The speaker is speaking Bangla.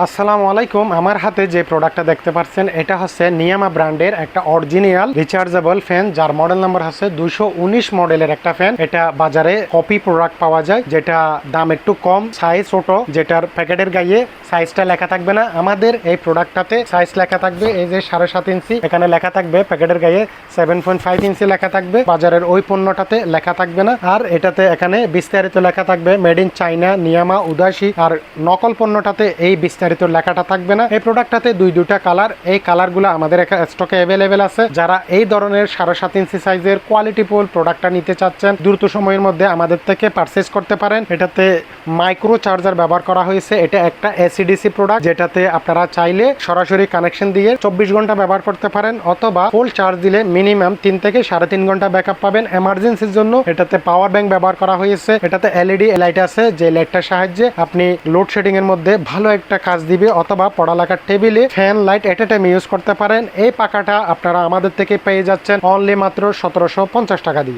আসসালামু আলাইকুম। আমার হাতে যে প্রোডাক্টটা দেখতে পাচ্ছেন এটা হচ্ছে নিয়ামা ব্র্যান্ডের একটা অরিজিনাল রিচার্জেবল ফ্যান, যার মডেল নাম্বার হচ্ছে 219 মডেলের একটা ফ্যান। এটা বাজারে কপি প্রোডাক্ট পাওয়া যায়, যেটা দাম একটু কম, সাইজ ছোট, যেটার প্যাকেটের গায়ে সাইজটা লেখা থাকবে না। আমাদের এই প্রোডাক্টটাতে সাইজ লেখা থাকবে, এই যে 7.5 ইঞ্চি এখানে লেখা থাকবে, প্যাকেটের গায়ে 7.5 ইঞ্চি লেখা থাকবে। বাজারের ওই পণ্যটাতে লেখা থাকবে না। আর এটাতে এখানে বিস্তারিত লেখা থাকবে মেড ইন চাইনা, নিয়ামা, উদাসী। আর নকল পণ্যটাতে এই বিস্তারিত লেখাটা থাকবে না। এই প্রোডাক্টটাতে দুইটা কালার, এই কালারগুলো আমাদের স্টকে অ্যাভেলেবেল আছে। যারা এই ধরনের 7.5 ইঞ্চি সাইজের কোয়ালিটিফুল প্রোডাক্টটা নিতে চাচ্ছেন, দ্রুত সময়ের মধ্যে আমাদের থেকে পারচেজ করতে পারেন। এটাতে মাইক্রো চার্জার ব্যবহার করা হয়েছে। এটা একটা এসিডিসি প্রোডাক্ট, যেটাতে আপনারা চাইলে সরাসরি কানেকশন দিয়ে 24 ঘন্টা ব্যবহার করতে পারেন, অথবা ফুল চার্জ দিলে মিনিমাম 3 থেকে 3.5 ঘন্টা ব্যাকআপ পাবেন। এমার্জেন্সির জন্য এটাতে পাওয়ার ব্যাংক ব্যবহার করা হয়েছে। এটাতে এলইডি লাইট আছে, যে লাইটটার সাহায্যে আপনি লোডশেডিং এর মধ্যে ভালো একটা কাজ দিবে, অথবা পড়ালেখার টেবিলে ফ্যান লাইট এট এ টাইম ইউজ করতে পারেন। এই পাখাটা আপনারা আমাদের থেকে পেয়ে যাচ্ছেন অনলি মাত্র 1750 টাকা দিয়ে।